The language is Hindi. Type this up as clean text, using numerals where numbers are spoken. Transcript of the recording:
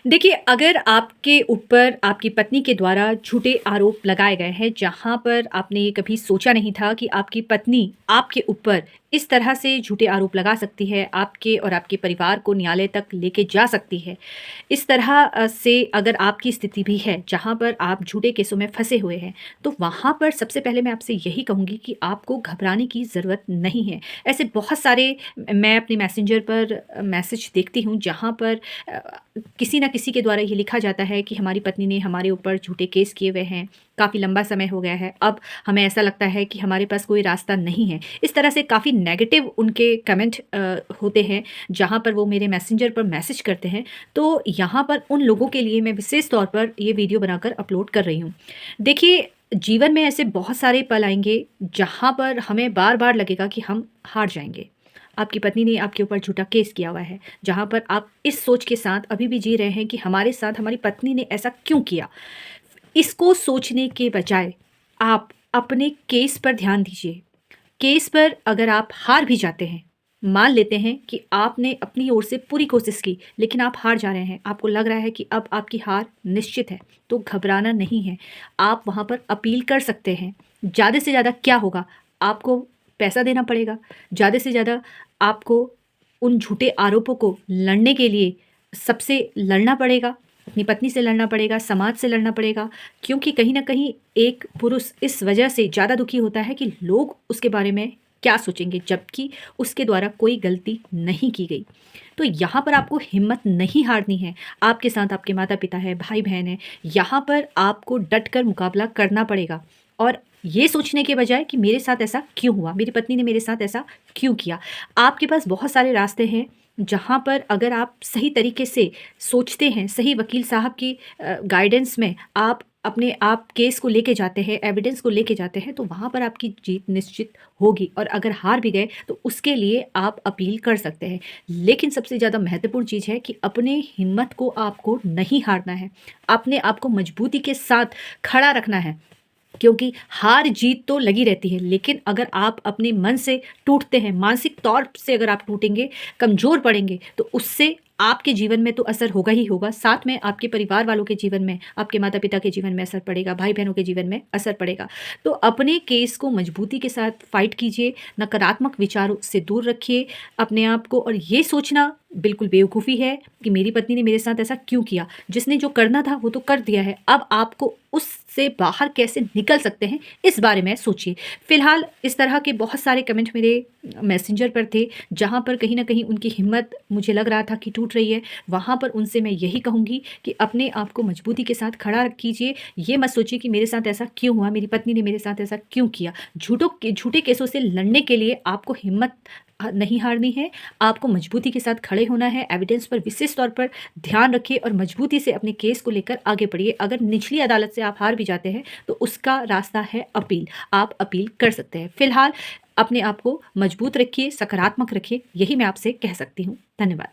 देखिए, अगर आपके ऊपर आपकी पत्नी के द्वारा झूठे आरोप लगाए गए हैं, जहाँ पर आपने ये कभी सोचा नहीं था कि आपकी पत्नी आपके ऊपर इस तरह से झूठे आरोप लगा सकती है, आपके और आपके परिवार को न्यायालय तक लेके जा सकती है। इस तरह से अगर आपकी स्थिति भी है, जहाँ पर आप झूठे केसों में फँसे हुए हैं, तो वहाँ पर सबसे पहले मैं आपसे यही कहूँगी कि आपको घबराने की ज़रूरत नहीं है। ऐसे बहुत सारे मैं अपने मैसेंजर पर मैसेज देखती हूँ, जहाँ पर अ, किसी न किसी के द्वारा ये लिखा जाता है कि हमारी पत्नी ने हमारे ऊपर झूठे केस किए हुए हैं, काफ़ी लंबा समय हो गया है, अब हमें ऐसा लगता है कि हमारे पास कोई रास्ता नहीं है। इस तरह से काफ़ी नेगेटिव उनके कमेंट होते हैं, जहाँ पर वो मेरे मैसेंजर पर मैसेज करते हैं। तो यहाँ पर उन लोगों के लिए मैं विशेष तौर पर ये वीडियो बनाकर अपलोड कर रही हूँ। देखिए, जीवन में ऐसे बहुत सारे पल आएँगे, जहाँ पर हमें बार-बार लगेगा कि हम हार जाएँगे। आपकी पत्नी ने आपके ऊपर झूठा केस किया हुआ है, जहाँ पर आप इस सोच के साथ अभी भी जी रहे हैं कि हमारे साथ हमारी पत्नी ने ऐसा क्यों किया? इसको सोचने के बजाय आप अपने केस पर ध्यान दीजिए। केस पर अगर आप हार भी जाते हैं, मान लेते हैं कि आपने अपनी ओर से पूरी कोशिश की, लेकिन आप हार जा रहे हैं, आपको लग रहा है कि अब आपकी हार निश्चित है, तो घबराना नहीं है। आप वहाँ पर अपील कर सकते हैं। ज़्यादा से ज़्यादा क्या होगा? आपको पैसा देना पड़ेगा, ज़्यादा से ज़्यादा आपको उन झूठे आरोपों को लड़ने के लिए सबसे लड़ना पड़ेगा, अपनी पत्नी से लड़ना पड़ेगा, समाज से लड़ना पड़ेगा, क्योंकि कहीं न कहीं एक पुरुष इस वजह से ज़्यादा दुखी होता है कि लोग उसके बारे में क्या सोचेंगे, जबकि उसके द्वारा कोई गलती नहीं की गई। तो यहाँ पर आपको हिम्मत नहीं हारनी है। आपके साथ आपके माता-पिता हैं, भाई-बहन हैं, यहाँ पर आपको डट कर मुकाबला करना पड़ेगा और ये सोचने के बजाय कि मेरे साथ ऐसा क्यों हुआ? मेरी पत्नी ने मेरे साथ ऐसा क्यों किया? आपके पास बहुत सारे रास्ते हैं, जहाँ पर अगर आप सही तरीके से सोचते हैं, सही वकील साहब की गाइडेंस में आप अपने आप केस को लेके जाते हैं, एविडेंस को लेके जाते हैं, तो वहाँ पर आपकी जीत निश्चित होगी और अगर हार भी गए, तो उसके लिए आप अपील कर सकते हैं। लेकिन सबसे ज़्यादा महत्वपूर्ण चीज़ है कि अपने हिम्मत को आपको नहीं हारना है। अपने आप को मजबूती के साथ खड़ा रखना है। क्योंकि हार-जीत तो लगी रहती है, लेकिन अगर आप अपने मन से टूटते हैं, मानसिक तौर से अगर आप टूटेंगे, कमज़ोर पड़ेंगे, तो उससे आपके जीवन में तो असर होगा ही होगा, साथ में आपके परिवार वालों के जीवन में, आपके माता-पिता के जीवन में असर पड़ेगा, भाई-बहनों के जीवन में असर पड़ेगा। तो अपने केस को मजबूती के साथ फाइट कीजिए, नकारात्मक विचारों से दूर रखिए अपने आप को और ये सोचना बिल्कुल बेवकूफ़ी है कि मेरी पत्नी ने मेरे साथ ऐसा क्यों किया? जिसने जो करना था, वो तो कर दिया है, अब आपको उससे बाहर कैसे निकल सकते हैं, इस बारे में सोचिए। फ़िलहाल इस तरह के बहुत सारे कमेंट मेरे मैसेंजर पर थे, जहाँ पर कहीं न कहीं उनकी हिम्मत मुझे लग रहा था कि टूट रही है। वहाँ पर उनसे मैं यही कहूँगी कि अपने आप को मजबूती के साथ खड़ा कीजिए। ये मत सोचिए कि मेरे साथ ऐसा क्यों हुआ, मेरी पत्नी ने मेरे साथ ऐसा क्यों किया। झूठे केसों से लड़ने के लिए आपको हिम्मत नहीं हारनी है, आपको मजबूती के साथ खड़े होना है, एविडेंस पर विशेष तौर पर ध्यान रखिए और मजबूती से अपने केस को लेकर आगे बढ़िए। अगर निचली अदालत से आप हार भी जाते हैं, तो उसका रास्ता है अपील, आप अपील कर सकते हैं। फिलहाल अपने आप को मजबूत रखिए, सकारात्मक रखिए, यही मैं आपसे कह सकती हूँ। धन्यवाद।